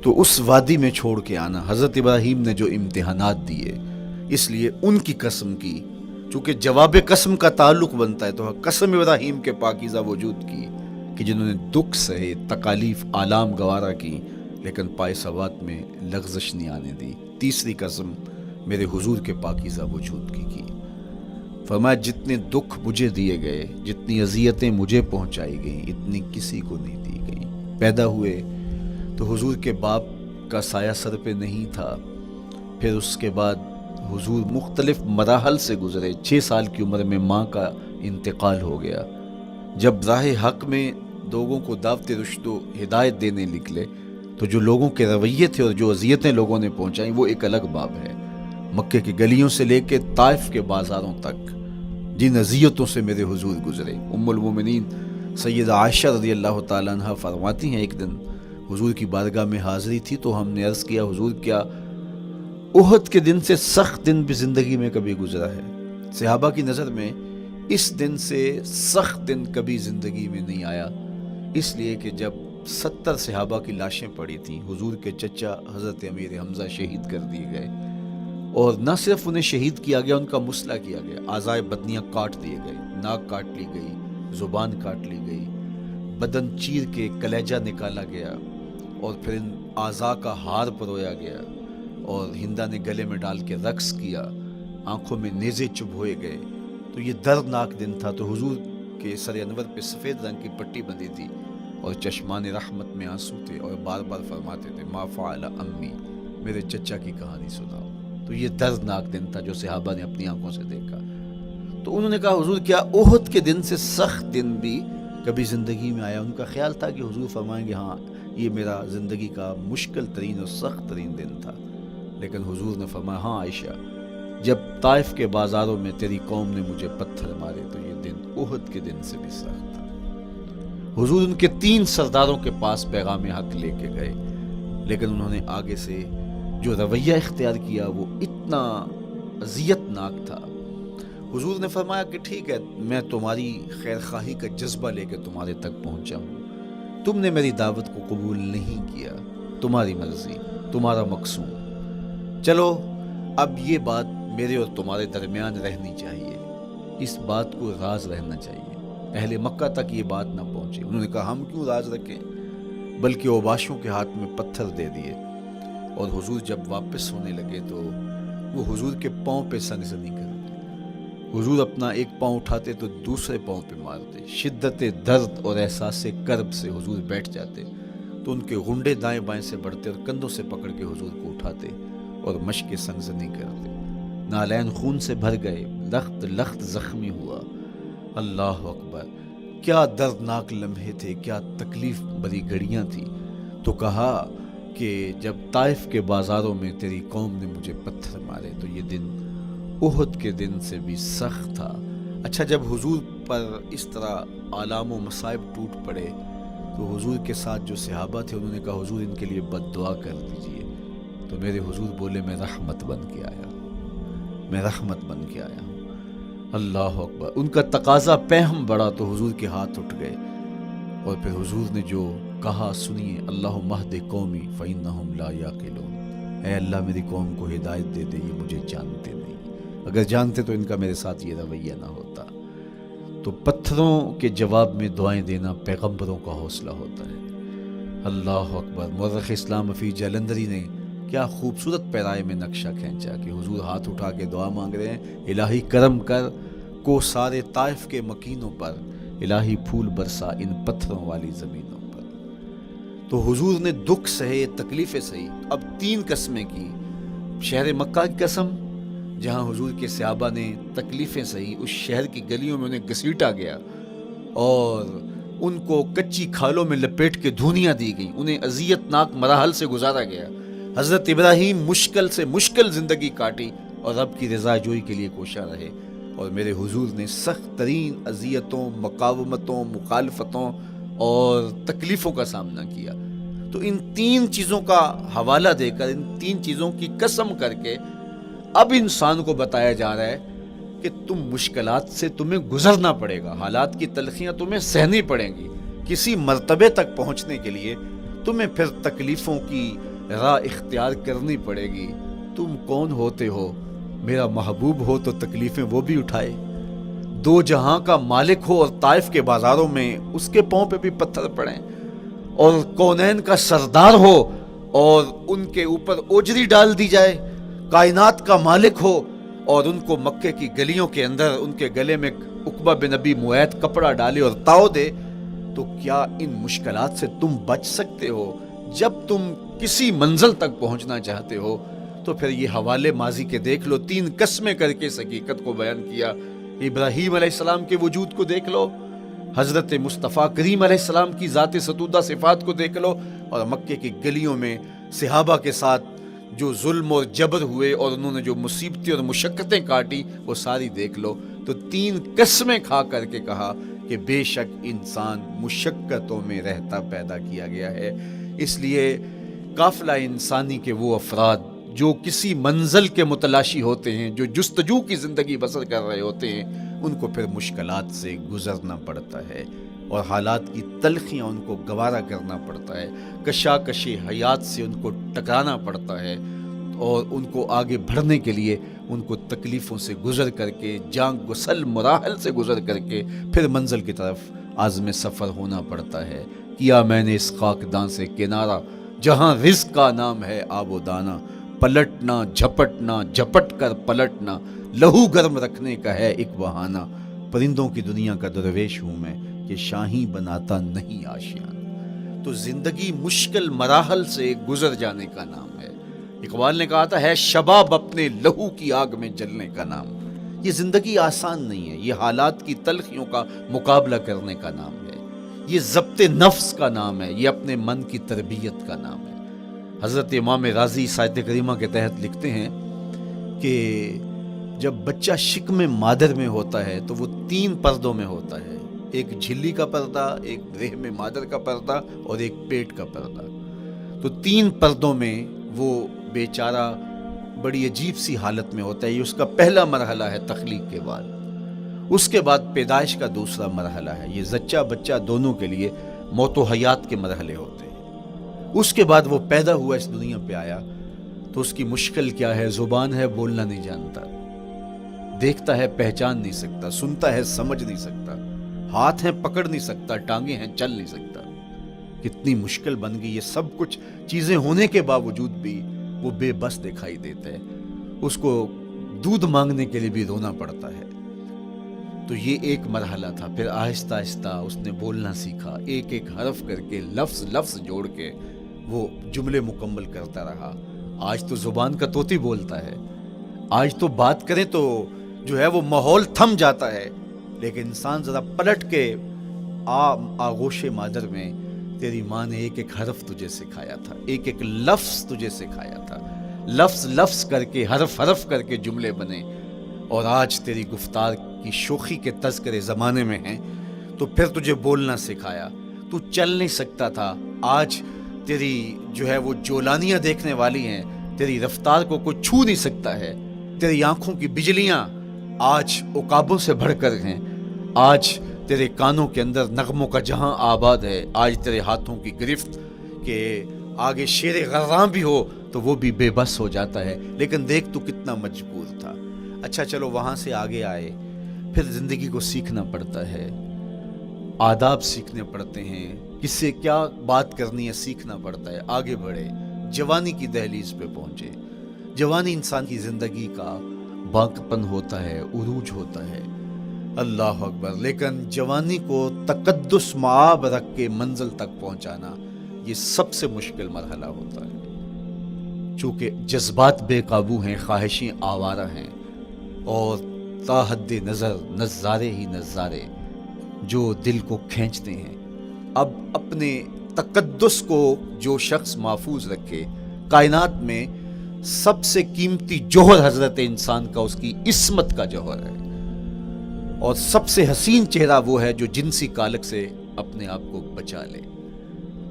تو اس وادی میں چھوڑ کے آنا. حضرت ابراہیم نے جو امتحانات دیے، اس لیے ان کی قسم کی، چونکہ جواب قسم کا تعلق بنتا ہے تو قسم ابراہیم کے پاکیزہ وجود کی کہ جنہوں نے دکھ سہے، تکالیف آلام گوارا کی، لیکن پائے ثبات میں لغزش نہیں آنے دی. تیسری قسم میرے حضور کے پاکیزہ وجود کی. فرمایا جتنے دکھ مجھے دیے گئے، جتنی اذیتیں مجھے پہنچائی گئیں، اتنی کسی کو نہیں دی گئیں. پیدا ہوئے تو حضور کے باپ کا سایہ سر پہ نہیں تھا. پھر اس کے بعد حضور مختلف مراحل سے گزرے. 6 سال کی عمر میں ماں کا انتقال ہو گیا. جب راہ حق میں لوگوں کو دعوت رشد و ہدایت دینے نکلے تو جو لوگوں کے رویے تھے اور جو اذیتیں لوگوں نے پہنچائیں وہ ایک الگ باب ہے. مکے کی گلیوں سے لے کے طائف کے بازاروں تک جن اذیتوں سے میرے حضور گزرے. ام المومنین سیدہ عائشہ رضی اللہ تعالیٰ عنہ فرماتی ہیں ایک دن حضور کی بارگاہ میں حاضری تھی تو ہم نے عرض کیا حضور کیا احد کے دن سے سخت دن بھی زندگی میں کبھی گزرا ہے؟ صحابہ کی نظر میں اس دن سے سخت دن کبھی زندگی میں نہیں آیا، اس لیے کہ جب 70 صحابہ کی لاشیں پڑی تھیں، حضور کے چچا حضرت امیر حمزہ شہید کر دیے گئے، اور نہ صرف انہیں شہید کیا گیا، ان کا مسئلہ کیا گیا. اعضائے بدنیاں کاٹ دیے گئے، ناک کاٹ لی گئی، زبان کاٹ لی گئی، بدن چیر کے کلیجہ نکالا گیا، اور پھر ان اعضاء کا ہار پرویا گیا، اور ہندا نے گلے میں ڈال کے رقص کیا، آنکھوں میں نیزے چبھوئے گئے. تو یہ دردناک دن تھا. تو حضور کے سر انور پہ سفید رنگ کی پٹی بندھی تھی اور چشمان رحمت میں آنسو تھے، اور بار بار فرماتے تھے ما فعل امی، میرے چچا کی کہانی سناؤ. تو یہ دردناک دن تھا جو صحابہ نے اپنی آنکھوں سے دیکھا. تو انہوں نے کہا حضور کیا احد کے دن سے سخت دن بھی کبھی زندگی میں آیا؟ ان کا خیال تھا کہ حضور فرمائیں گے ہاں یہ میرا زندگی کا مشکل ترین اور سخت ترین دن تھا. لیکن حضور نے فرمایا ہاں عائشہ، جب طائف کے بازاروں میں تیری قوم نے مجھے پتھر مارے تو یہ دن احد کے دن سے بھی سخت تھا. حضور ان کے 3 سرداروں کے پاس پیغام حق لے کے گئے، لیکن انہوں نے آگے سے جو رویہ اختیار کیا وہ اتنا اذیت ناک تھا. حضور نے فرمایا کہ ٹھیک ہے، میں تمہاری خیر خواہی کا جذبہ لے کے تمہارے تک پہنچا ہوں، تم نے میری دعوت کو قبول نہیں کیا، تمہاری مرضی، تمہارا مقصود. چلو اب یہ بات میرے اور تمہارے درمیان رہنی چاہیے، اس بات کو راز رہنا چاہیے، اہل مکہ تک یہ بات نہ پہنچے. انہوں نے کہا ہم کیوں راز رکھیں، بلکہ اوباشوں کے ہاتھ میں پتھر دے دیے. اور حضور جب واپس ہونے لگے تو وہ حضور کے پاؤں پہ سنگسنی کر دی. حضور اپنا ایک پاؤں اٹھاتے تو دوسرے پاؤں پہ مارتے. شدت درد اور احساس کرب سے حضور بیٹھ جاتے تو ان کے غنڈے دائیں بائیں سے بڑھتے اور کندھوں سے پکڑ کے حضور کو اٹھاتے اور مشق سنگسنی کرتے. نالین خون سے بھر گئے، لخت لخت زخمی ہوا. اللہ اکبر، کیا دردناک لمحے تھے، کیا تکلیف بری گھڑیاں تھیں. تو کہا کہ جب طائف کے بازاروں میں تیری قوم نے مجھے پتھر مارے تو یہ دن احد کے دن سے بھی سخت تھا. اچھا، جب حضور پر اس طرح آلام و مصائب ٹوٹ پڑے تو حضور کے ساتھ جو صحابہ تھے انہوں نے کہا حضور ان کے لیے بد دعا کر دیجئے. تو میرے حضور بولے میں رحمت بن کے آیا، میں رحمت بن کے آیا ہوں. اللہ اکبر. ان کا تقاضا پہم بڑا تو حضور کے ہاتھ اٹھ گئے، اور پھر حضور نے جو کہا سنیے، اللہم اہد قومی فإنہم لا یعقلون. اے اللہ میری قوم کو ہدایت دے دے، یہ مجھے جانتے نہیں، اگر جانتے تو ان کا میرے ساتھ یہ رویہ نہ ہوتا. تو پتھروں کے جواب میں دعائیں دینا پیغمبروں کا حوصلہ ہوتا ہے. اللہ اکبر. مورخ اسلام حفیظ جلندری نے کیا خوبصورت پیرائے میں نقشہ کھینچا کہ حضور ہاتھ اٹھا کے دعا مانگ رہے ہیں، الہی کرم کر کو سارے طائف کے مکینوں پر، الہی پھول برسا ان پتھروں والی زمینوں پر. تو حضور نے دکھ سہے، تکلیفیں سہی. اب 3 قسمیں کی. شہر مکہ کی قسم جہاں حضور کے صحابہ نے تکلیفیں سہی، اس شہر کی گلیوں میں انہیں گھسیٹا گیا اور ان کو کچی کھالوں میں لپیٹ کے دھونیاں دی گئیں، انہیں اذیت ناک مراحل سے گزارا گیا. حضرت ابراہیم مشکل سے مشکل زندگی کاٹی اور رب کی رضا جوئی کے لیے کوشاں رہے، اور میرے حضور نے سخت ترین اذیتوں، مقاومتوں، مخالفتوں اور تکلیفوں کا سامنا کیا. تو ان 3 چیزوں کا حوالہ دے کر، ان 3 چیزوں کی قسم کر کے اب انسان کو بتایا جا رہا ہے کہ تم مشکلات سے تمہیں گزرنا پڑے گا، حالات کی تلخیاں تمہیں سہنی پڑیں گی. کسی مرتبے تک پہنچنے کے لیے تمہیں پھر تکلیفوں کی راہ اختیار کرنی پڑے گی۔ تم کون ہوتے ہو؟ میرا محبوب ہو تو تکلیفیں وہ بھی اٹھائے، دو جہاں کا مالک ہو اور طائف کے بازاروں میں اس کے پاؤں پہ بھی پتھر پڑیں، اور کونین کا سردار ہو اور ان کے اوپر اوجری ڈال دی جائے، کائنات کا مالک ہو اور ان کو مکے کی گلیوں کے اندر ان کے گلے میں عقبہ بن نبی معیط کپڑا ڈالے اور تاؤ دے، تو کیا ان مشکلات سے تم بچ سکتے ہو؟ جب تم کسی منزل تک پہنچنا چاہتے ہو تو پھر یہ حوالے ماضی کے دیکھ لو، 3 قسمیں کر کے اس حقیقت کو بیان کیا۔ ابراہیم علیہ السلام کے وجود کو دیکھ لو، حضرت مصطفیٰ کریم علیہ السلام کی ذات ستودہ صفات کو دیکھ لو، اور مکے کی گلیوں میں صحابہ کے ساتھ جو ظلم اور جبر ہوئے اور انہوں نے جو مصیبتیں اور مشقتیں کاٹی وہ ساری دیکھ لو۔ تو 3 قسمیں کھا کر کے کہا کہ بے شک انسان مشقتوں میں رہتا پیدا کیا گیا ہے۔ اس لیے قافلہ انسانی کے وہ افراد جو کسی منزل کے متلاشی ہوتے ہیں، جو جستجو کی زندگی بسر کر رہے ہوتے ہیں، ان کو پھر مشکلات سے گزرنا پڑتا ہے اور حالات کی تلخیاں ان کو گوارا کرنا پڑتا ہے، کشاکش حیات سے ان کو ٹکرانا پڑتا ہے، اور ان کو آگے بڑھنے کے لیے ان کو تکلیفوں سے گزر کر کے، جان گسل مراحل سے گزر کر کے پھر منزل کی طرف عازم سفر ہونا پڑتا ہے۔ کیا میں نے اس خاکدان سے کنارہ جہاں رزق کا نام ہے آب و دانہ، پلٹنا جھپٹنا جھپٹ کر پلٹنا لہو گرم رکھنے کا ہے ایک بہانہ، پرندوں کی دنیا کا درویش ہوں میں کہ شاہی بناتا نہیں آشیان۔ تو زندگی مشکل مراحل سے گزر جانے کا نام ہے۔ اقبال نے کہا تھا ہے شباب اپنے لہو کی آگ میں جلنے کا نام۔ یہ زندگی آسان نہیں ہے، یہ حالات کی تلخیوں کا مقابلہ کرنے کا نام ہے، یہ ضبط نفس کا نام ہے، یہ اپنے من کی تربیت کا نام ہے۔ حضرت امام راضی آیت کریمہ کے تحت لکھتے ہیں کہ جب بچہ شکم مادر میں ہوتا ہے تو وہ 3 پردوں میں ہوتا ہے، ایک جھلی کا پردہ، ایک رحم مادر کا پردہ اور ایک پیٹ کا پردہ۔ تو 3 پردوں میں وہ بیچارہ بڑی عجیب سی حالت میں ہوتا ہے۔ یہ اس کا پہلا مرحلہ ہے تخلیق کے بعد، اس کے بعد پیدائش کا دوسرا مرحلہ ہے، یہ زچہ بچہ دونوں کے لیے موت و حیات کے مرحلے ہوتے ہیں۔ اس کے بعد وہ پیدا ہوا، اس دنیا پہ آیا تو اس کی مشکل کیا ہے؟ زبان ہے بولنا نہیں جانتا، دیکھتا ہے پہچان نہیں سکتا، سنتا ہے سمجھ نہیں سکتا، ہاتھ ہیں پکڑ نہیں سکتا، ٹانگیں ہیں چل نہیں سکتا۔ کتنی مشکل بن گئی، یہ سب کچھ چیزیں ہونے کے باوجود بھی وہ بے بس دکھائی دیتا ہے، اس کو دودھ مانگنے کے لیے بھی رونا پڑتا ہے۔ تو یہ ایک مرحلہ تھا۔ پھر آہستہ آہستہ اس نے بولنا سیکھا، ایک ایک حرف کر کے لفظ جوڑ کے وہ جملے مکمل کرتا رہا۔ آج تو زبان کا طوطی بولتا ہے، آج تو بات کریں تو جو ہے وہ ماحول تھم جاتا ہے، لیکن انسان ذرا پلٹ کے آغوش مادر میں تیری ماں نے ایک ایک حرف تجھے سکھایا تھا، ایک ایک لفظ تجھے سکھایا تھا، لفظ کر کے حرف کر کے جملے بنے، اور آج تیری گفتار کی شوخی کے تذکرے زمانے میں ہیں، تو پھر تجھے بولنا سکھایا۔ تو چل نہیں سکتا تھا، آج تیری جو ہے وہ جولانیاں دیکھنے والی ہیں، تیری رفتار کو کوئی چھو نہیں سکتا ہے، تیری آنکھوں کی بجلیاں آج عقابوں سے بڑھ کر ہیں، آج تیرے کانوں کے اندر نغموں کا جہاں آباد ہے، آج تیرے ہاتھوں کی گرفت کہ آگے شیر غراں بھی ہو تو وہ بھی بے بس ہو جاتا ہے، لیکن دیکھ تو کتنا مجبور تھا۔ اچھا چلو وہاں سے آگے آئے، پھر زندگی کو سیکھنا پڑتا ہے، آداب سیکھنے پڑتے ہیں، کس سے کیا بات کرنی ہے سیکھنا پڑتا ہے، آگے بڑھے، جوانی کی دہلیز پہ پہنچے۔ جوانی انسان کی زندگی کا باقپن ہوتا ہے، عروج ہوتا ہے، اللہ اکبر، لیکن جوانی کو تقدس معاب رکھ کے منزل تک پہنچانا یہ سب سے مشکل مرحلہ ہوتا ہے، چونکہ جذبات بے قابو ہیں، خواہشیں آوارہ ہیں، اور تا حد نظر نظارے ہی نظارے جو دل کو کھینچتے ہیں۔ اب اپنے تقدس کو جو شخص محفوظ رکھے، کائنات میں سب سے قیمتی جوہر حضرت انسان کا اس کی عصمت کا جوہر ہے، اور سب سے حسین چہرہ وہ ہے جو جنسی کالک سے اپنے آپ کو بچا لے۔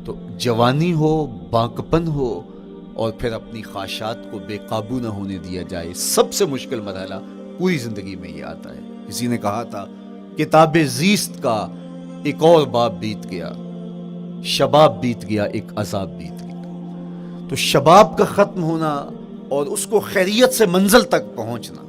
تو جوانی ہو، باقپن ہو، اور پھر اپنی خواہشات کو بے قابو نہ ہونے دیا جائے، سب سے مشکل مرحلہ پوری زندگی میں یہ آتا ہے۔ کسی نے کہا تھا کتاب زیست کا ایک اور باب بیت گیا، شباب بیت گیا، ایک عذاب بیت گیا۔ تو شباب کا ختم ہونا اور اس کو خیریت سے منزل تک پہنچنا،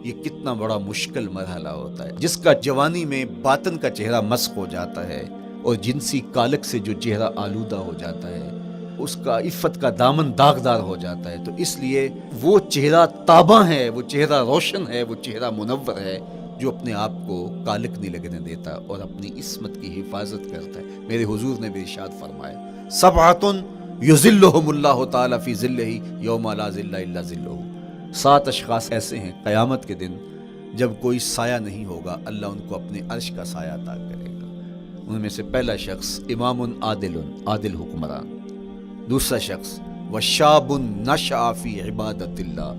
یہ کتنا بڑا مشکل مرحلہ ہوتا ہے، جس کا جوانی میں باطن کا چہرہ مسخ ہو جاتا ہے اور جنسی کالک سے جو چہرہ آلودہ ہو جاتا ہے، اس کا عفت کا دامن داغدار ہو جاتا ہے۔ تو اس لیے وہ چہرہ تاباں ہے، وہ چہرہ روشن ہے، وہ چہرہ منور ہے جو اپنے آپ کو کالک نہیں لگنے دیتا اور اپنی عصمت کی حفاظت کرتا ہے۔ میرے حضور نے بھی ارشاد فرمایا، سبعۃ یظلھم اللہ تعالی فی ظلہ یوم لا ظل الا ظلہ، 7 اشخاص ایسے ہیں قیامت کے دن جب کوئی سایہ نہیں ہوگا، اللہ ان کو اپنے عرش کا سایہ عطا کرے گا۔ ان میں سے پہلا شخص امام عادل حکمران، دوسرا شخص وشاب نشأ فی عبادت اللہ،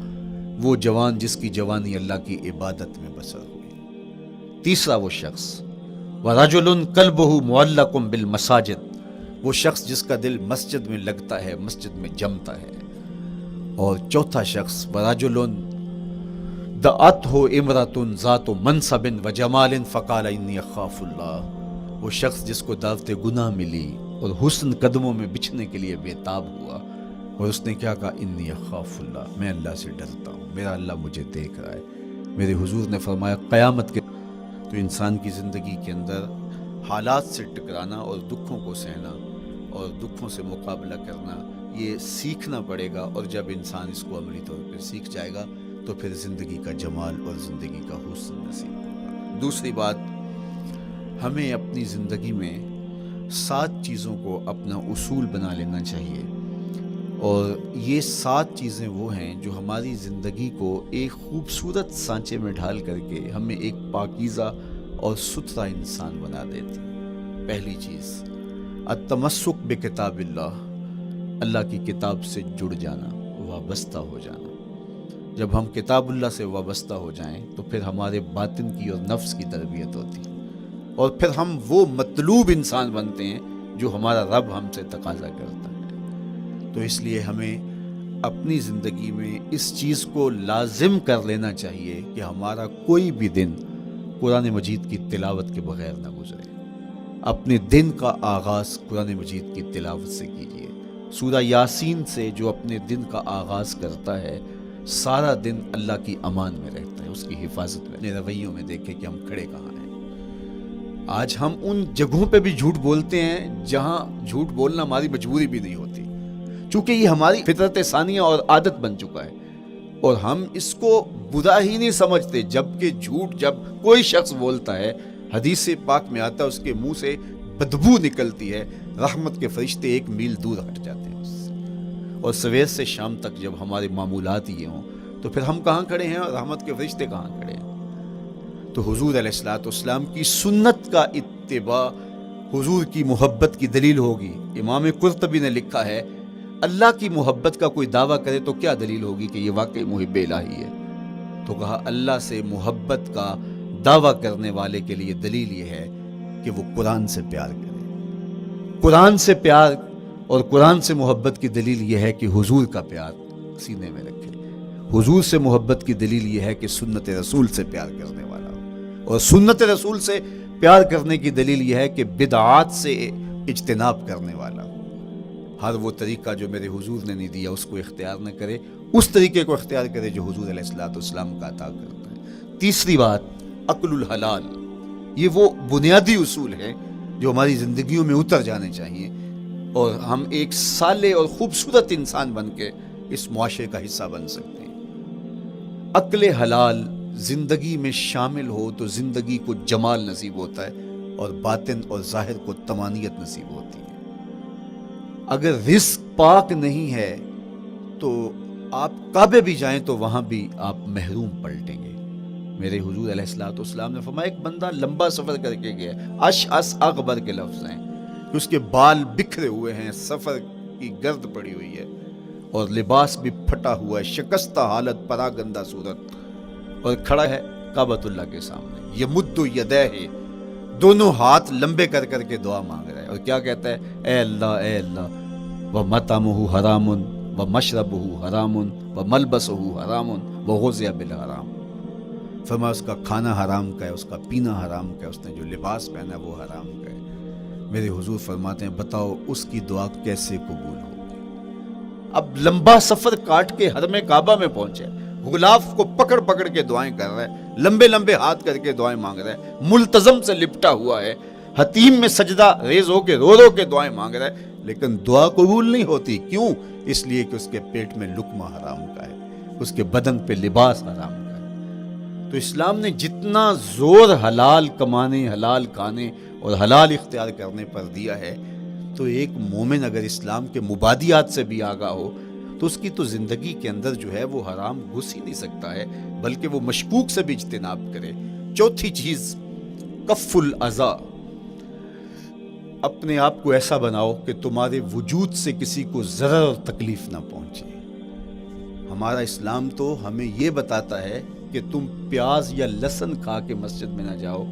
وہ جوان جس کی جوانی اللہ کی عبادت میں بسر ہوئی، تیسرا وہ شخص ورجل قلبہ معلق بالمساجد، وہ شخص جس کا دل مسجد میں لگتا ہے، مسجد میں جمتا ہے، اور چوتھا شخص ورجل دعتہ امرأۃ ذات منصب وجمال فقال انی اخاف اللہ، وہ شخص جس کو دعوت گناہ ملی اور حسن قدموں میں بچھنے کے لیے بےتاب ہوا، اور اس نے کیا کہا، انی اخاف اللہ، میں اللہ سے ڈرتا ہوں، میرا اللہ مجھے دیکھ رہا ہے۔ میرے حضور نے فرمایا قیامت کے تو انسان کی زندگی کے اندر حالات سے ٹکرانا اور دکھوں کو سہنا اور دکھوں سے مقابلہ کرنا، یہ سیکھنا پڑے گا، اور جب انسان اس کو عملی طور پر سیکھ جائے گا تو پھر زندگی کا جمال اور زندگی کا حسن نصیب ہوگا۔ دوسری بات، ہمیں اپنی زندگی میں 7 چیزوں کو اپنا اصول بنا لینا چاہیے، اور یہ 7 چیزیں وہ ہیں جو ہماری زندگی کو ایک خوبصورت سانچے میں ڈھال کر کے ہمیں ایک پاکیزہ اور ستھرا انسان بنا دیتی۔ پہلی چیز، التمسک بکتاب اللہ، اللہ کی کتاب سے جڑ جانا، وابستہ ہو جانا۔ جب ہم کتاب اللہ سے وابستہ ہو جائیں تو پھر ہمارے باطن کی اور نفس کی تربیت ہوتی ہے، اور پھر ہم وہ مطلوب انسان بنتے ہیں جو ہمارا رب ہم سے تقاضا کرتا ہے۔ تو اس لیے ہمیں اپنی زندگی میں اس چیز کو لازم کر لینا چاہیے کہ ہمارا کوئی بھی دن قرآن مجید کی تلاوت کے بغیر نہ گزرے۔ اپنے دن کا آغاز قرآن مجید کی تلاوت سے کیجیے۔ سورہ یاسین سے جو اپنے دن کا آغاز کرتا ہے، سارا دن اللہ کی امان میں رہتا ہے، اس کی حفاظت میں۔ اپنے رویوں میں دیکھیں کہ ہم کھڑے کہاں ہیں۔ آج ہم ان جگہوں پہ بھی جھوٹ بولتے ہیں جہاں جھوٹ بولنا ہماری مجبوری بھی نہیں ہوتی، چونکہ یہ ہماری فطرت ثانیہ اور عادت بن چکا ہے، اور ہم اس کو برا ہی نہیں سمجھتے۔ جبکہ جھوٹ جب کوئی شخص بولتا ہے، حدیث پاک میں آتا ہے اس کے منہ سے بدبو نکلتی ہے، رحمت کے فرشتے 1 میل دور ہٹ جاتے ہیں اس سے۔ اور سویر سے شام تک جب ہمارے معمولات یہ ہوں تو پھر ہم کہاں کھڑے ہیں اور رحمت کے فرشتے کہاں کھڑے ہیں؟ تو حضور علیہ الصلوۃ والسلام کی سنت کا اتباع حضور کی محبت کی دلیل ہوگی۔ امام قرطبی نے لکھا ہے، اللہ کی محبت کا کوئی دعویٰ کرے تو کیا دلیل ہوگی کہ یہ واقعی محب الہی ہے؟ تو کہا اللہ سے محبت کا دعویٰ کرنے والے کے لیے دلیل یہ ہے کہ وہ قرآن سے پیار کرے۔ قرآن سے پیار اور قرآن سے محبت کی دلیل یہ ہے کہ حضور کا پیار سینے میں رکھے۔ حضور سے محبت کی دلیل یہ ہے کہ سنت رسول سے پیار کرنے والا ہو، اور سنت رسول سے پیار کرنے کی دلیل یہ ہے کہ بدعات سے اجتناب کرنے والا ہو۔ ہر وہ طریقہ جو میرے حضور نے نہیں دیا اس کو اختیار نہ کرے، اس طریقے کو اختیار کرے جو حضور علیہ الصلوۃ والسلام کا عطا کرتا ہے۔ تیسری بات، عقل الحلال، یہ وہ بنیادی اصول ہیں جو ہماری زندگیوں میں اتر جانے چاہیے، اور ہم ایک صالح اور خوبصورت انسان بن کے اس معاشرے کا حصہ بن سکتے ہیں۔ عقل حلال زندگی میں شامل ہو تو زندگی کو جمال نصیب ہوتا ہے، اور باطن اور ظاہر کو طمانینت نصیب ہوتی ہے۔ اگر رزق پاک نہیں ہے تو آپ کعبے بھی جائیں تو وہاں بھی آپ محروم پلٹیں گے۔ میرے حضور علیہ الصلوۃ والسلام نے فرمایا، ایک بندہ لمبا سفر کر کے گیا، اشعث اغبر کے لفظ ہیں، اس کے بال بکھرے ہوئے ہیں، سفر کی گرد پڑی ہوئی ہے، اور لباس بھی پھٹا ہوا ہے، شکستہ حالت، پراگندہ صورت، اور کھڑا ہے کعبۃ اللہ کے سامنے، یمد یدیہ، دونوں ہاتھ لمبے کر کر کے دعا مانگ رہا ہے، اور کیا کہتا ہے، اے اللہ، وَمَطْعَمُهُ حَرَامٌ وَمَشْرَبُهُ حَرَامٌ وَمَلْبَسُهُ حَرَامٌ وَغُذِّيَ بِالْحَرَامِ، فرمایا اس کا کھانا حرام کا ہے، اس کا پینا حرام کا ہے، اس نے جو لباس پہنا ہے وہ حرام کا ہے۔ میرے حضور فرماتے ہیں، بتاؤ اس کی دعا کیسے قبول ہوگی؟ اب لمبا سفر کاٹ کے حرم کعبہ میں پہنچے، غلاف کو پکڑ پکڑ کے دعائیں کر رہا ہے، لمبے لمبے ہاتھ کر کے دعائیں مانگ رہا ہے، ملتزم سے لپٹا ہوا ہے، حتیم میں سجدہ ریز ہو کے رو رو کے دعائیں مانگ رہا ہے، لیکن دعا قبول نہیں ہوتی۔ کیوں؟ اس لیے کہ اس کے پیٹ میں لقمہ حرام کا ہے، اس کے بدن پہ لباس حرام کا ہے۔ تو اسلام نے جتنا زور حلال کمانے، حلال کھانے اور حلال اختیار کرنے پر دیا ہے، تو ایک مومن اگر اسلام کے مبادیات سے بھی آگاہ ہو تو اس کی تو زندگی کے اندر جو ہے وہ حرام گھس ہی نہیں سکتا ہے، بلکہ وہ مشکوک سے بھی اجتناب کرے۔ چوتھی چیز، کف الاذی، اپنے آپ کو ایسا بناؤ کہ تمہارے وجود سے کسی کو ضرر اور تکلیف نہ پہنچے۔ ہمارا اسلام تو ہمیں یہ بتاتا ہے کہ تم پیاز یا لہسن کھا کے مسجد میں نہ جاؤ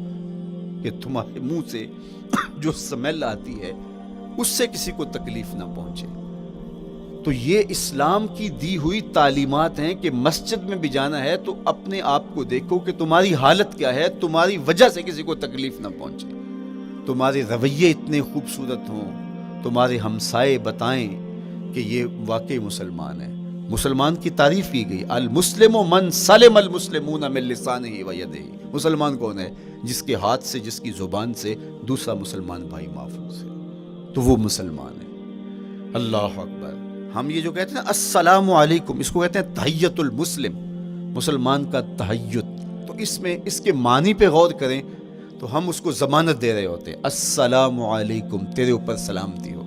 کہ تمہارے منہ سے جو سمیل آتی ہے اس سے کسی کو تکلیف نہ پہنچے۔ تو یہ اسلام کی دی ہوئی تعلیمات ہیں کہ مسجد میں بھی جانا ہے تو اپنے آپ کو دیکھو کہ تمہاری حالت کیا ہے، تمہاری وجہ سے کسی کو تکلیف نہ پہنچے، تمہارے رویے اتنے خوبصورت ہوں، تمہارے ہمسائے بتائیں کہ یہ واقعی مسلمان ہے۔ مسلمان کی تعریف کی گئی، المسلم من سلم المسلمون من لسانہ و یدہ۔ مسلمان کون ہے؟ جس کے ہاتھ سے، جس کی زبان سے دوسرا مسلمان بھائی محفوظ ہے، تو وہ مسلمان ہے۔ اللہ اکبر۔ ہم یہ جو کہتے ہیں نا السلام علیکم، اس کو کہتے ہیں تحیت المسلم، مسلمان کا تحیت۔ تو اس کے معنی پہ غور کریں تو ہم اس کو ضمانت دے رہے ہوتے ہیں، السلام علیکم، تیرے اوپر سلامتی ہو۔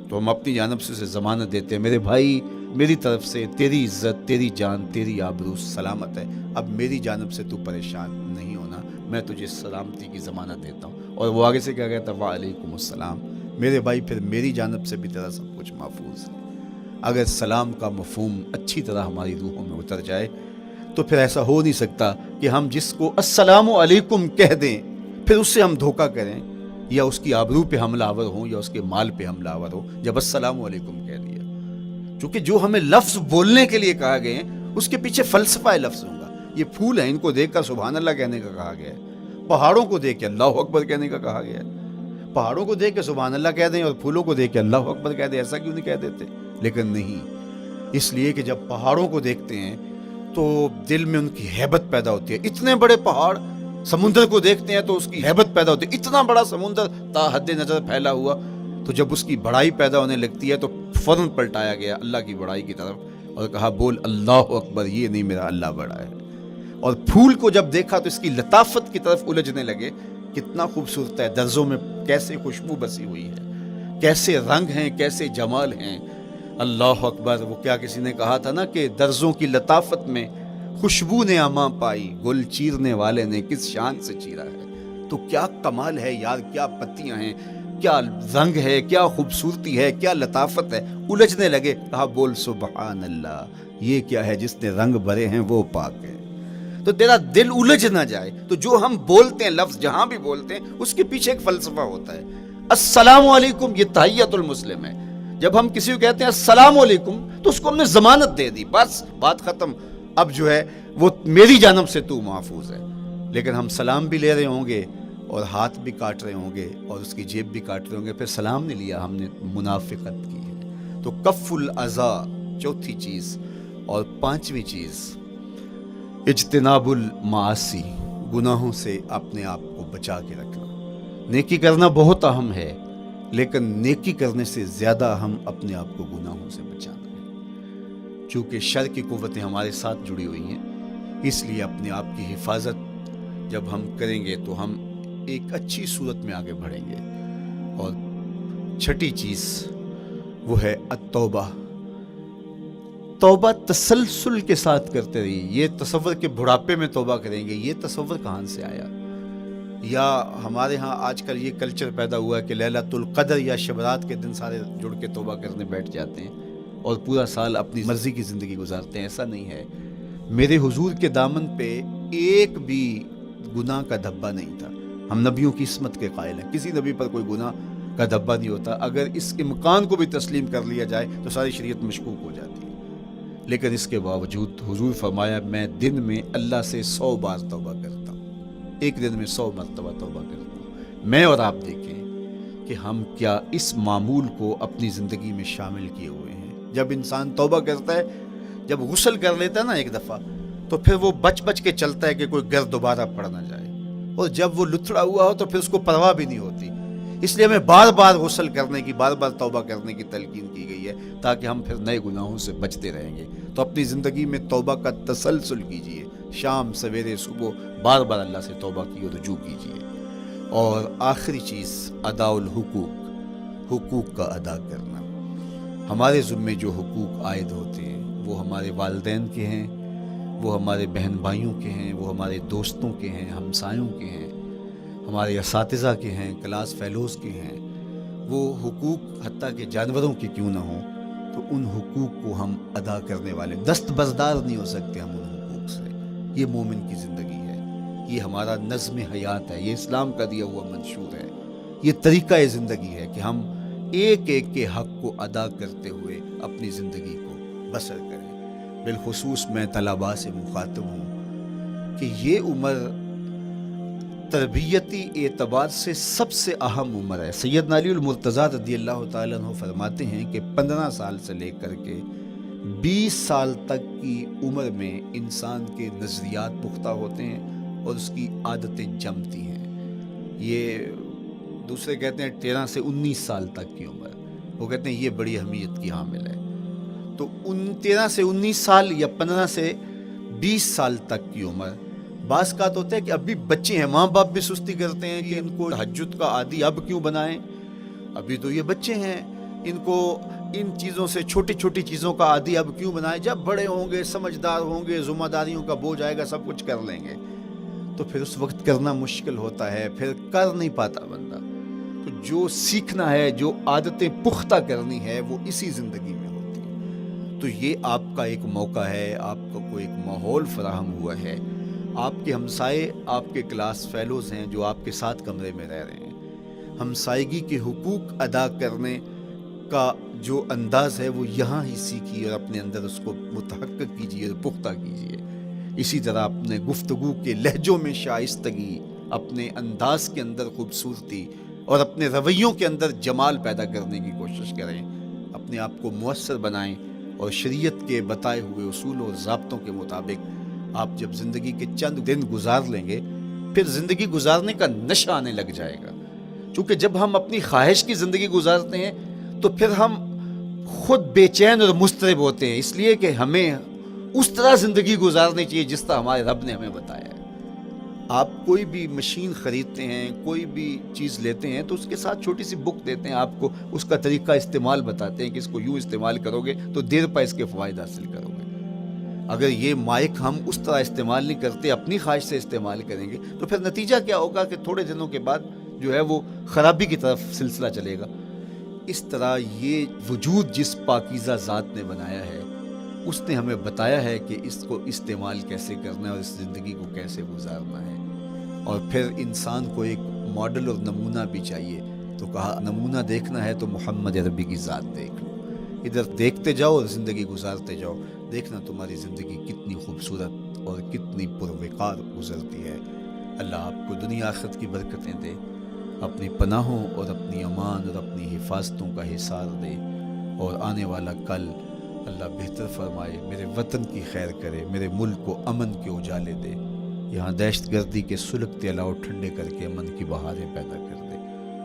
تو ہم اپنی جانب سے اسے ضمانت دیتے ہیں، میرے بھائی میری طرف سے تیری عزت، تیری جان، تیری آبرو سلامت ہے، اب میری جانب سے تو پریشان نہیں ہونا، میں تجھے سلامتی کی ضمانت دیتا ہوں۔ اور وہ آگے سے کیا کہتا ہے؟ وعلیکم السلام، میرے بھائی پھر میری جانب سے بھی تیرا سب کچھ محفوظ ہے۔ اگر سلام کا مفہوم اچھی طرح ہماری روحوں میں اتر جائے تو پھر ایسا ہو نہیں سکتا کہ ہم جس کو السلام علیکم کہہ دیں پھر اس سے ہم دھوکہ کریں یا اس کی آبرو پہ حملہ آور ہوں یا اس کے مال پہ حملہ آور ہوں جب السلام علیکم کہہ دیا۔ چونکہ جو ہمیں لفظ بولنے کے لیے کہا گئے ہیں اس کے پیچھے فلسفہ لفظ ہوگا۔ یہ پھول ہیں، ان کو دیکھ کر سبحان اللہ کہنے کا کہا گیا ہے، پہاڑوں کو دیکھ کے اللہ اکبر کہنے کا کہا گیا ہے۔ پہاڑوں کو دیکھ کے سبحان اللہ کہہ دیں اور پھولوں کو دیکھ کے اللہ اکبر کہہ دیں، ایسا کیوں نہیں کہہ دیتے؟ لیکن نہیں، اس لیے کہ جب پہاڑوں کو دیکھتے ہیں تو دل میں ان کی ہیبت پیدا ہوتی ہے۔ اتنے بڑے پہاڑ، سمندر کو دیکھتے ہیں تو اس کی ہیبت پیدا ہوتی ہے، اتنا بڑا سمندر تا حد نظر پھیلا ہوا، تو جب اس کی بڑائی پیدا ہونے لگتی ہے تو فوراً پلٹایا گیا اللہ کی بڑائی کی طرف اور کہا بول اللہ اکبر، یہ نہیں میرا اللہ بڑا ہے۔ اور پھول کو جب دیکھا تو اس کی لطافت کی طرف الجھنے لگے، کتنا خوبصورت ہے، درزوں میں کیسے خوشبو بسی ہوئی ہے، کیسے رنگ ہیں، کیسے جمال ہیں۔ اللہ اکبر۔ وہ کیا کسی نے کہا تھا نا کہ درزوں کی لطافت میں خوشبو نے اماں پائی، گل چیرنے والے نے کس شان سے چیرا ہے۔ تو کیا کمال ہے یار، کیا پتیاں ہیں، کیا رنگ ہے، کیا خوبصورتی ہے، کیا لطافت ہے۔ الجھنے لگے، کہا بول سبحان اللہ، یہ کیا ہے، جس نے رنگ بھرے ہیں وہ پاک ہے۔ تو تیرا دل الجھ نہ جائے تو جو ہم بولتے ہیں، لفظ جہاں بھی بولتے ہیں اس کے پیچھے ایک فلسفہ ہوتا ہے۔ السلام علیکم یہ تحیت المسلم ہے۔ جب ہم کسی کو کہتے ہیں السلام علیکم تو اس کو ہم نے ضمانت دے دی، بس بات ختم، اب جو ہے وہ میری جانب سے تو محفوظ ہے۔ لیکن ہم سلام بھی لے رہے ہوں گے اور ہاتھ بھی کاٹ رہے ہوں گے اور اس کی جیب بھی کاٹ رہے ہوں گے، پھر سلام نہیں لیا، ہم نے منافقت کی ہے۔ تو کف الاذی چوتھی چیز۔ اور پانچویں چیز اجتناب المعاصی، گناہوں سے اپنے آپ کو بچا کے رکھنا۔ نیکی کرنا بہت اہم ہے، لیکن نیکی کرنے سے زیادہ اہم اپنے آپ کو گناہوں سے بچانا ہے۔ چونکہ شر کی قوتیں ہمارے ساتھ جڑی ہوئی ہیں، اس لیے اپنے آپ کی حفاظت جب ہم کریں گے تو ہم ایک اچھی صورت میں آگے بڑھیں گے۔ اور چھٹی چیز وہ ہے التوبہ۔ توبہ تسلسل کے ساتھ کرتے رہیے۔ یہ تصور کہ بڑھاپے میں توبہ کریں گے، یہ تصور کہاں سے آیا؟ یا ہمارے ہاں آج کل یہ کلچر پیدا ہوا ہے کہ لیلۃ القدر یا شبرات کے دن سارے جڑ کے توبہ کرنے بیٹھ جاتے ہیں اور پورا سال اپنی مرضی کی زندگی گزارتے ہیں۔ ایسا نہیں ہے۔ میرے حضور کے دامن پہ ایک بھی گناہ کا دھبا نہیں تھا۔ ہم نبیوں کی عصمت کے قائل ہیں، کسی نبی پر کوئی گناہ کا دھبا نہیں ہوتا۔ اگر اس امکان کو بھی تسلیم کر لیا جائے تو ساری شریعت مشکوک ہو جاتی ہے۔ لیکن اس کے باوجود حضور فرمایا میں دن میں اللہ سے 100 بار توبہ کرتا ہوں، ایک دن میں 100 مرتبہ توبہ کرتا ہوں۔ میں اور آپ دیکھیں کہ ہم کیا اس معمول کو اپنی زندگی میں شامل کیے ہوئے ہیں؟ جب انسان توبہ کرتا ہے، جب غسل کر لیتا ہے نا ایک دفعہ، تو پھر وہ بچ بچ کے چلتا ہے کہ کوئی گرد دوبارہ پڑ نہ جائے، اور جب وہ لتھڑا ہوا ہو تو پھر اس کو پرواہ بھی نہیں ہوتی. اس لیے ہمیں بار بار غسل کرنے کی، بار بار توبہ کرنے کی تلقین کی گئی ہے، تاکہ ہم پھر نئے گناہوں سے بچتے رہیں گے. تو اپنی زندگی میں توبہ کا تسلسل کیجئے، شام سویرے صبح بار بار اللہ سے توبہ کی اور رجوع کیجئے. اور آخری چیز ادا الحقوق، حقوق کا ادا کرنا. ہمارے ذمے جو حقوق عائد ہوتے ہیں وہ ہمارے والدین کے ہیں، وہ ہمارے بہن بھائیوں کے ہیں، وہ ہمارے دوستوں کے ہیں، ہمسایوں کے ہیں، ہمارے اساتذہ کے ہیں، کلاس فیلوز کے ہیں. وہ حقوق حتیٰ کہ جانوروں کے کیوں نہ ہوں، تو ان حقوق کو ہم ادا کرنے والے، دستبردار نہیں ہو سکتے ہم ان حقوق سے. یہ مومن کی زندگی ہے، یہ ہمارا نظم حیات ہے، یہ اسلام کا دیا ہوا منشور ہے، یہ طریقہ زندگی ہے کہ ہم ایک ایک کے حق کو ادا کرتے ہوئے اپنی زندگی کو بسر کریں. بالخصوص میں طلباء سے مخاطب ہوں کہ یہ عمر تربیتی اعتبار سے سب سے اہم عمر ہے. سیدنا علی المرتضیٰ رضی اللہ تعالیٰ عنہ فرماتے ہیں کہ 15 سال سے لے کر کے 20 سال تک کی عمر میں انسان کے نظریات پختہ ہوتے ہیں اور اس کی عادتیں جمتی ہیں. یہ دوسرے کہتے ہیں 13 سے 19 سال تک کی عمر، وہ کہتے ہیں یہ بڑی اہمیت کی حامل ہے. تو 13 سے 19 سال یا 15 سے 20 سال تک کی عمر، بعض کا تو ہوتا ہے کہ ابھی بچے ہیں، ماں باپ بھی سستی کرتے ہیں کہ ان کو تہجد کا عادی اب کیوں بنائیں، ابھی تو یہ بچے ہیں، ان کو ان چیزوں سے، چھوٹی چھوٹی چیزوں کا عادی اب کیوں بنائیں، جب بڑے ہوں گے، سمجھدار ہوں گے، ذمہ داریوں کا بوجھ آئے گا، سب کچھ کر لیں گے. تو پھر اس وقت کرنا مشکل ہوتا ہے، پھر کر نہیں پاتا بندہ. تو جو سیکھنا ہے، جو عادتیں پختہ کرنی ہے، وہ اسی زندگی میں ہوتی ہے. تو یہ آپ کا ایک موقع ہے، آپ کو ایک ماحول فراہم ہوا ہے. آپ کے ہمسائے آپ کے کلاس فیلوز ہیں جو آپ کے ساتھ کمرے میں رہ رہے ہیں. ہمسائیگی کے حقوق ادا کرنے کا جو انداز ہے وہ یہاں ہی سیکھیے اور اپنے اندر اس کو متحقق کیجیے اور پختہ کیجیے. اسی طرح اپنے گفتگو کے لہجوں میں شائستگی، اپنے انداز کے اندر خوبصورتی اور اپنے رویوں کے اندر جمال پیدا کرنے کی کوشش کریں. اپنے آپ کو مؤثر بنائیں اور شریعت کے بتائے ہوئے اصول اور ضابطوں کے مطابق آپ جب زندگی کے چند دن گزار لیں گے، پھر زندگی گزارنے کا نشہ آنے لگ جائے گا. چونکہ جب ہم اپنی خواہش کی زندگی گزارتے ہیں تو پھر ہم خود بے چین اور مضطرب ہوتے ہیں، اس لیے کہ ہمیں اس طرح زندگی گزارنی چاہیے جس طرح ہمارے رب نے ہمیں بتایا ہے. آپ کوئی بھی مشین خریدتے ہیں، کوئی بھی چیز لیتے ہیں تو اس کے ساتھ چھوٹی سی بک دیتے ہیں، آپ کو اس کا طریقہ استعمال بتاتے ہیں کہ اس کو یوں استعمال کرو گے تو دیر پا اس کے فوائد حاصل کرو گے. اگر یہ مائک ہم اس طرح استعمال نہیں کرتے، اپنی خواہش سے استعمال کریں گے تو پھر نتیجہ کیا ہوگا کہ تھوڑے دنوں کے بعد جو ہے وہ خرابی کی طرف سلسلہ چلے گا. اس طرح یہ وجود جس پاکیزہ ذات نے بنایا ہے، اس نے ہمیں بتایا ہے کہ اس کو استعمال کیسے کرنا ہے اور اس زندگی کو کیسے گزارنا ہے. اور پھر انسان کو ایک ماڈل اور نمونہ بھی چاہیے. تو کہا نمونہ دیکھنا ہے تو محمد عربی کی ذات دیکھ لو. ادھر دیکھتے جاؤ اور زندگی گزارتے جاؤ، دیکھنا تمہاری زندگی کتنی خوبصورت اور کتنی پروقار گزرتی ہے. اللہ آپ کو دنیا آخرت کی برکتیں دے، اپنی پناہوں اور اپنی امان اور اپنی حفاظتوں کا حصار دے، اور آنے والا کل اللہ بہتر فرمائے، میرے وطن کی خیر کرے، میرے ملک کو امن کے اجالے دے، یہاں دہشت گردی کے سلگتے علاؤ ٹھنڈے کر کے امن کی بہاریں پیدا کر دے.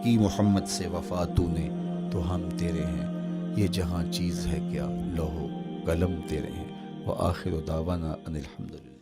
کی محمد سے وفا تو نے تو ہم تیرے ہیں، یہ جہاں چیز ہے کیا لوح و قلم تیرے ہیں. وآخر دعوانا ان الحمدللہ.